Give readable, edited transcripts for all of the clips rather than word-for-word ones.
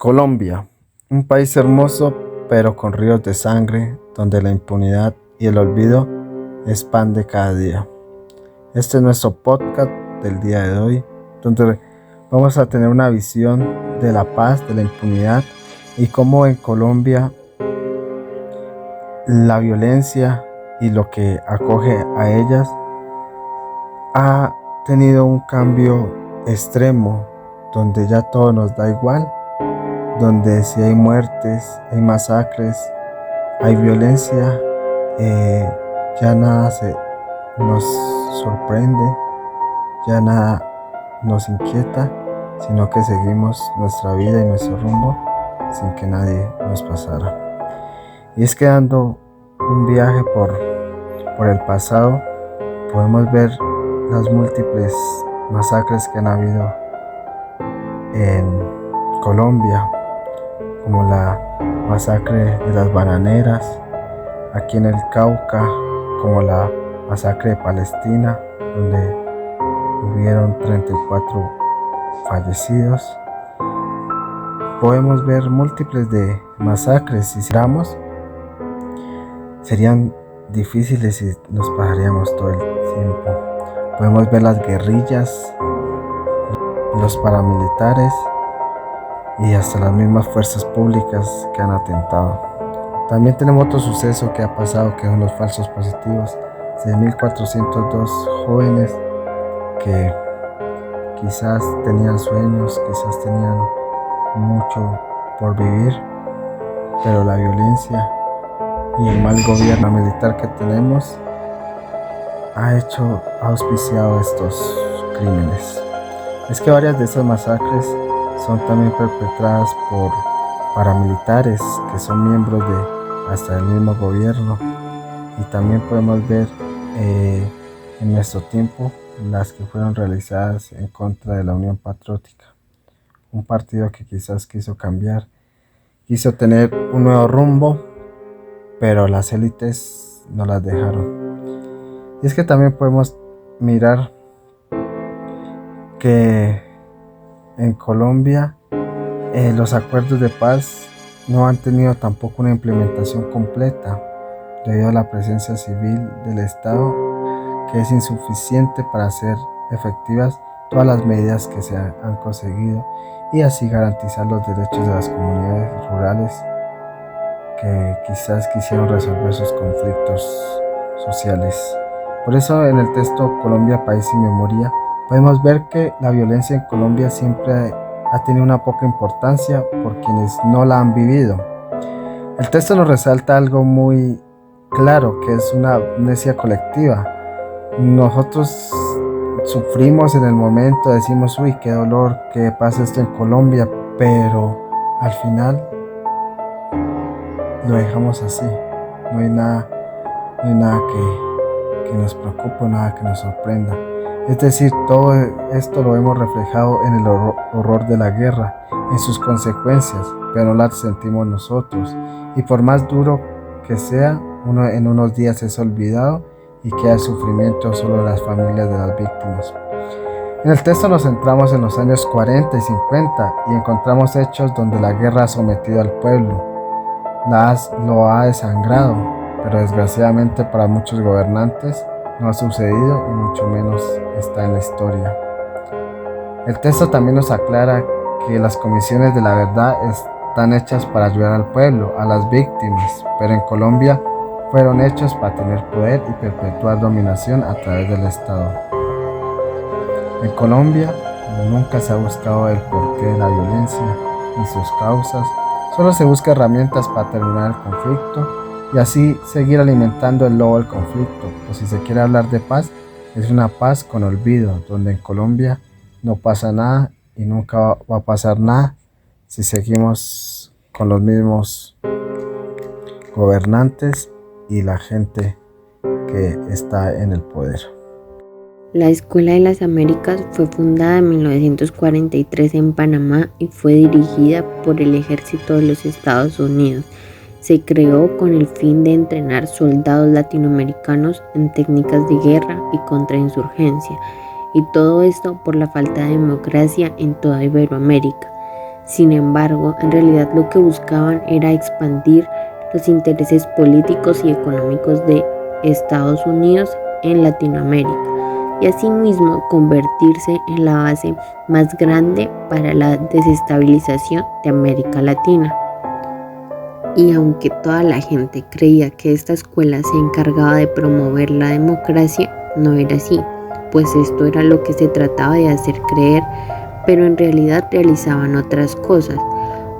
Colombia, un país hermoso pero con ríos de sangre, donde la impunidad y el olvido es pan de cada día. Este es nuestro podcast del día de hoy, donde vamos a tener una visión de la paz, de la impunidad y cómo en Colombia la violencia y lo que acoge a ellas ha tenido un cambio extremo, donde ya todo nos da igual, donde si hay muertes, hay masacres, hay violencia, ya nada nos sorprende, ya nada nos inquieta, sino que seguimos nuestra vida y nuestro rumbo sin que nadie nos pasara. Y es que dando un viaje por el pasado, podemos ver las múltiples masacres que han habido en Colombia, como la masacre de las bananeras, aquí en el Cauca, como la masacre de Palestina, donde hubieron 34 fallecidos. Podemos ver múltiples de masacres y si miramos, serían difíciles y nos pasaríamos todo el tiempo. Podemos ver las guerrillas, los paramilitares y hasta las mismas fuerzas públicas que han atentado. También tenemos otro suceso que ha pasado, que son los falsos positivos. 6.402 jóvenes que quizás tenían sueños, quizás tenían mucho por vivir, pero la violencia y el mal gobierno militar que tenemos ha auspiciado estos crímenes. Es que varias de esas masacres son también perpetradas por paramilitares que son miembros de hasta el mismo gobierno, y también podemos ver en nuestro tiempo las que fueron realizadas en contra de la Unión Patriótica, un partido que quizás quiso cambiar, quiso tener un nuevo rumbo, pero las élites no las dejaron. Y es que también podemos mirar que en Colombia los acuerdos de paz no han tenido tampoco una implementación completa debido a la presencia civil del Estado, que es insuficiente para hacer efectivas todas las medidas que se han conseguido y así garantizar los derechos de las comunidades rurales que quizás quisieron resolver sus conflictos sociales. Por eso en el texto Colombia, País y Memoria podemos ver que la violencia en Colombia siempre ha tenido una poca importancia por quienes no la han vivido. El texto nos resalta algo muy claro, que es una amnesia colectiva. Nosotros sufrimos en el momento, decimos, uy, qué dolor que pasa esto en Colombia, pero al final lo dejamos así. No hay nada que nos preocupe, nada que nos sorprenda. Es decir, todo esto lo hemos reflejado en el horror de la guerra, en sus consecuencias, pero no las sentimos nosotros. Y por más duro que sea, en unos días es olvidado y queda el sufrimiento solo de las familias de las víctimas. En el texto nos centramos en los años 40 y 50 y encontramos hechos donde la guerra ha sometido al pueblo, lo ha desangrado, pero desgraciadamente para muchos gobernantes no ha sucedido y mucho menos está en la historia. El texto también nos aclara que las comisiones de la verdad están hechas para ayudar al pueblo, a las víctimas, pero en Colombia fueron hechos para tener poder y perpetuar dominación a través del Estado. En Colombia nunca se ha buscado el porqué de la violencia ni sus causas, solo se busca herramientas para terminar el conflicto y así seguir alimentando el lobo del conflicto. O si se quiere hablar de paz, es una paz con olvido, donde en Colombia no pasa nada y nunca va a pasar nada si seguimos con los mismos gobernantes y la gente que está en el poder. La Escuela de las Américas fue fundada en 1943 en Panamá y fue dirigida por el Ejército de los Estados Unidos. Se creó con el fin de entrenar soldados latinoamericanos en técnicas de guerra y contrainsurgencia, y todo esto por la falta de democracia en toda Iberoamérica. Sin embargo, en realidad lo que buscaban era expandir los intereses políticos y económicos de Estados Unidos en Latinoamérica y asimismo convertirse en la base más grande para la desestabilización de América Latina. Y aunque toda la gente creía que esta escuela se encargaba de promover la democracia, no era así, pues esto era lo que se trataba de hacer creer, pero en realidad realizaban otras cosas,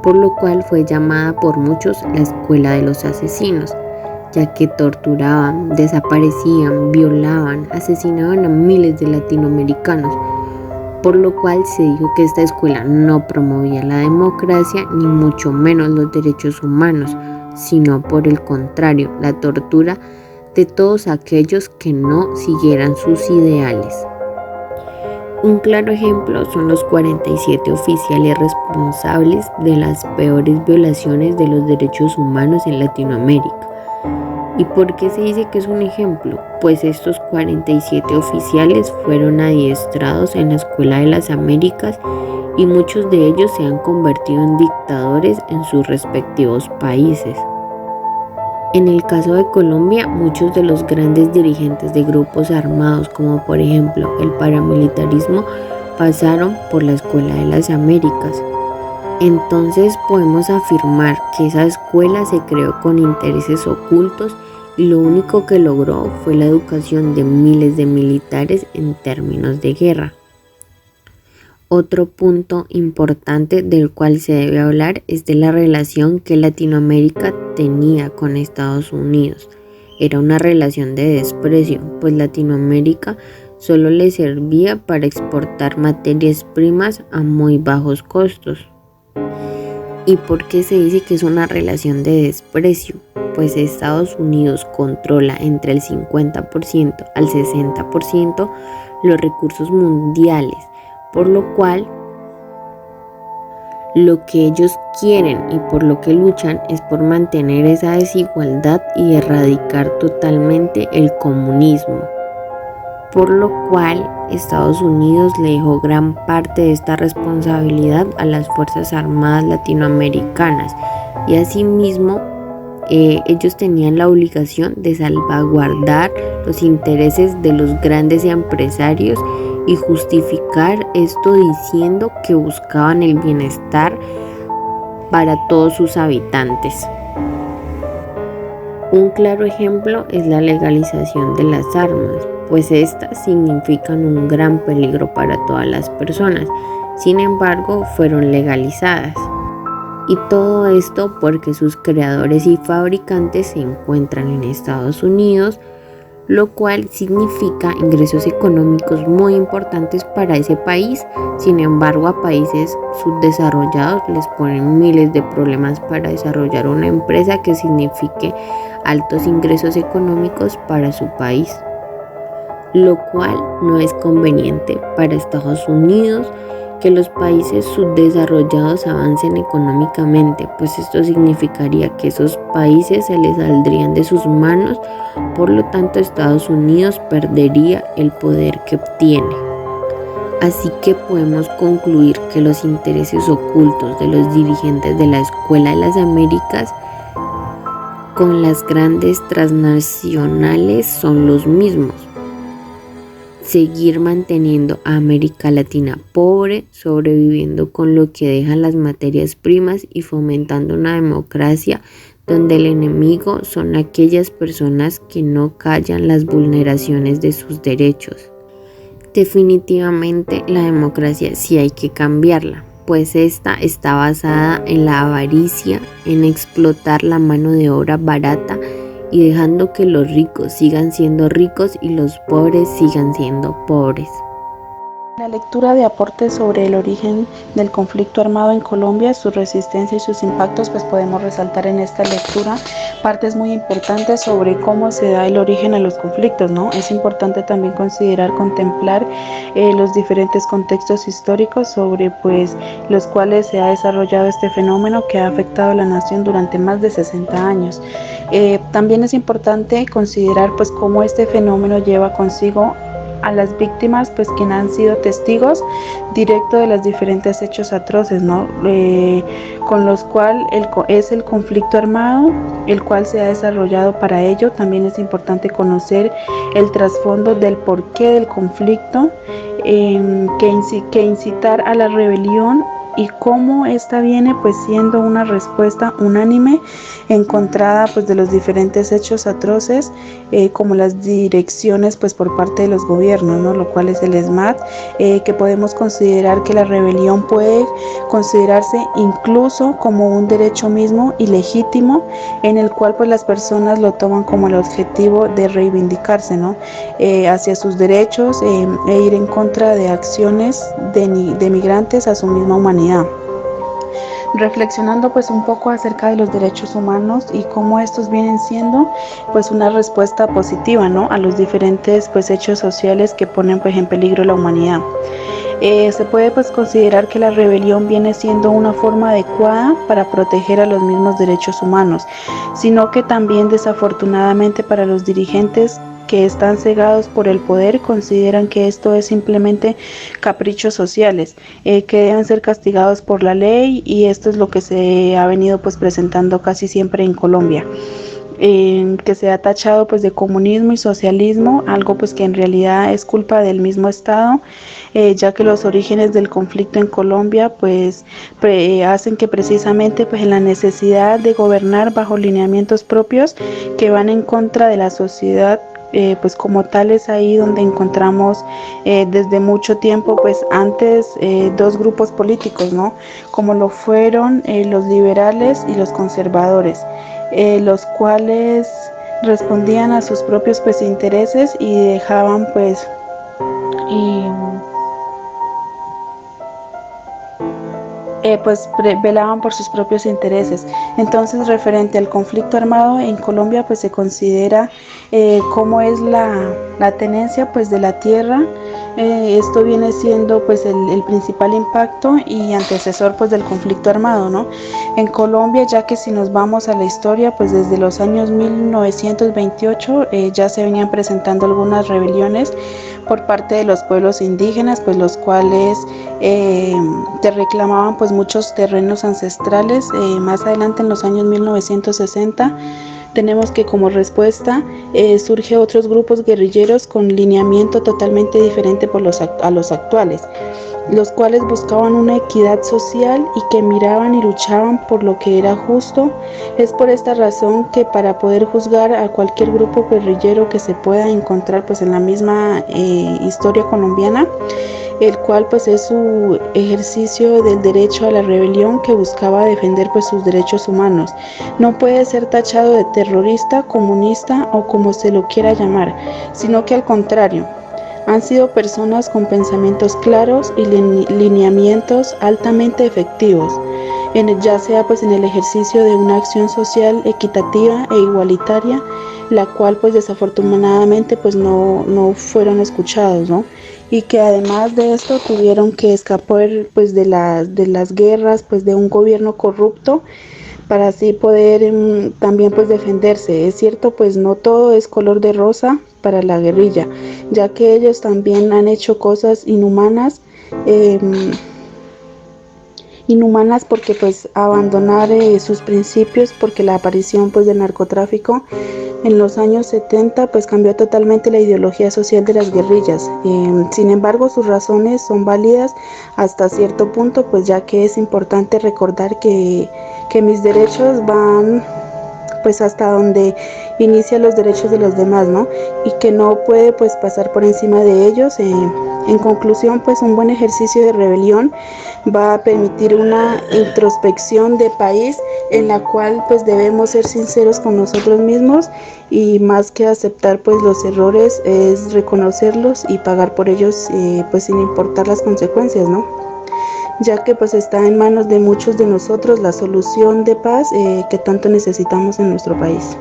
por lo cual fue llamada por muchos la escuela de los asesinos, ya que torturaban, desaparecían, violaban, asesinaban a miles de latinoamericanos, por lo cual se dijo que esta escuela no promovía la democracia ni mucho menos los derechos humanos, sino por el contrario, la tortura de todos aquellos que no siguieran sus ideales. Un claro ejemplo son los 47 oficiales responsables de las peores violaciones de los derechos humanos en Latinoamérica. ¿Y por qué se dice que es un ejemplo? Pues estos 47 oficiales fueron adiestrados en la Escuela de las Américas y muchos de ellos se han convertido en dictadores en sus respectivos países. En el caso de Colombia, muchos de los grandes dirigentes de grupos armados, como por ejemplo el paramilitarismo, pasaron por la Escuela de las Américas. Entonces podemos afirmar que esa escuela se creó con intereses ocultos y lo único que logró fue la educación de miles de militares en términos de guerra. Otro punto importante del cual se debe hablar es de la relación que Latinoamérica tenía con Estados Unidos. Era una relación de desprecio, pues Latinoamérica solo le servía para exportar materias primas a muy bajos costos. ¿Y por qué se dice que es una relación de desprecio? Pues Estados Unidos controla entre el 50% al 60% los recursos mundiales, por lo cual lo que ellos quieren y por lo que luchan es por mantener esa desigualdad y erradicar totalmente el comunismo. Por lo cual Estados Unidos le dejó gran parte de esta responsabilidad a las Fuerzas Armadas latinoamericanas y asimismo ellos tenían la obligación de salvaguardar los intereses de los grandes empresarios y justificar esto diciendo que buscaban el bienestar para todos sus habitantes. Un claro ejemplo es la legalización de las armas, pues estas significan un gran peligro para todas las personas. Sin embargo, fueron legalizadas. Y todo esto porque sus creadores y fabricantes se encuentran en Estados Unidos, lo cual significa ingresos económicos muy importantes para ese país. Sin embargo, a países subdesarrollados les ponen miles de problemas para desarrollar una empresa que signifique altos ingresos económicos para su país, lo cual no es conveniente para Estados Unidos que los países subdesarrollados avancen económicamente, pues esto significaría que esos países se les saldrían de sus manos, por lo tanto Estados Unidos perdería el poder que obtiene. Así que podemos concluir que los intereses ocultos de los dirigentes de la Escuela de las Américas con las grandes transnacionales son los mismos: seguir manteniendo a América Latina pobre, sobreviviendo con lo que dejan las materias primas y fomentando una democracia donde el enemigo son aquellas personas que no callan las vulneraciones de sus derechos. Definitivamente la democracia sí hay que cambiarla, pues esta está basada en la avaricia, en explotar la mano de obra barata y dejando que los ricos sigan siendo ricos y los pobres sigan siendo pobres. La lectura de aportes sobre el origen del conflicto armado en Colombia, su resistencia y sus impactos, pues podemos resaltar en esta lectura partes muy importantes sobre cómo se da el origen a los conflictos, ¿no? Es importante también contemplar los diferentes contextos históricos sobre pues los cuales se ha desarrollado este fenómeno que ha afectado a la nación durante más de 60 años. También es importante considerar pues cómo este fenómeno lleva consigo a las víctimas, pues quienes han sido testigos directos de los diferentes hechos atroces, ¿no? Con los cuales es el conflicto armado, el cual se ha desarrollado para ello. También es importante conocer el trasfondo del porqué del conflicto, que incitar a la rebelión y cómo esta viene pues siendo una respuesta unánime encontrada pues de los diferentes hechos atroces, como las direcciones pues por parte de los gobiernos, ¿no? Lo cual es el ESMAD, que podemos considerar que la rebelión puede considerarse incluso como un derecho mismo y legítimo, en el cual pues las personas lo toman como el objetivo de reivindicarse, ¿no? Hacia sus derechos, e ir en contra de acciones de migrantes a su misma humanidad. Reflexionando pues un poco acerca de los derechos humanos y cómo estos vienen siendo pues una respuesta positiva, ¿no? A los diferentes pues hechos sociales que ponen pues en peligro la humanidad. Se puede pues considerar que la rebelión viene siendo una forma adecuada para proteger a los mismos derechos humanos, sino que también desafortunadamente para los dirigentes que están cegados por el poder consideran que esto es simplemente caprichos sociales, que deben ser castigados por la ley, y esto es lo que se ha venido pues presentando casi siempre en Colombia. Que se ha tachado pues de comunismo y socialismo, algo pues que en realidad es culpa del mismo Estado, ya que los orígenes del conflicto en Colombia pues hacen que precisamente pues en la necesidad de gobernar bajo lineamientos propios que van en contra de la sociedad, pues como tal es ahí donde encontramos desde mucho tiempo pues antes dos grupos políticos, ¿no? Como lo fueron los liberales y los conservadores, los cuales respondían a sus propios pues intereses y dejaban pues velaban por sus propios intereses. Entonces, referente al conflicto armado en Colombia, pues se considera cómo es la tenencia pues de la tierra. Esto viene siendo pues el principal impacto y antecesor pues del conflicto armado, ¿no? En Colombia, ya que si nos vamos a la historia, pues desde los años 1928 ya se venían presentando algunas rebeliones por parte de los pueblos indígenas, pues los cuales te reclamaban pues muchos terrenos ancestrales. Más adelante en los años 1960 tenemos que como respuesta surge otros grupos guerrilleros con lineamiento totalmente diferente a los actuales, los cuales buscaban una equidad social y que miraban y luchaban por lo que era justo. Es por esta razón que para poder juzgar a cualquier grupo guerrillero que se pueda encontrar pues en la misma historia colombiana, el cual pues es su ejercicio del derecho a la rebelión que buscaba defender pues sus derechos humanos. No puede ser tachado de terrorista, comunista o como se lo quiera llamar, sino que al contrario, han sido personas con pensamientos claros y lineamientos altamente efectivos, ya sea pues en el ejercicio de una acción social equitativa e igualitaria, la cual pues desafortunadamente pues no fueron escuchados, ¿no? Y que además de esto tuvieron que escapar pues de las guerras pues de un gobierno corrupto para así poder también pues defenderse. Es cierto, pues no todo es color de rosa para la guerrilla, ya que ellos también han hecho cosas inhumanas, porque pues abandonar sus principios, porque la aparición pues del narcotráfico en los años 70 pues cambió totalmente la ideología social de las guerrillas. Sin embargo, sus razones son válidas hasta cierto punto, pues ya que es importante recordar que mis derechos van pues hasta donde inician los derechos de los demás, ¿no? Y que no puede pues pasar por encima de ellos. En conclusión, pues un buen ejercicio de rebelión va a permitir una introspección de país en la cual pues debemos ser sinceros con nosotros mismos, y más que aceptar pues los errores es reconocerlos y pagar por ellos pues sin importar las consecuencias, ¿no? Ya que pues está en manos de muchos de nosotros la solución de paz que tanto necesitamos en nuestro país.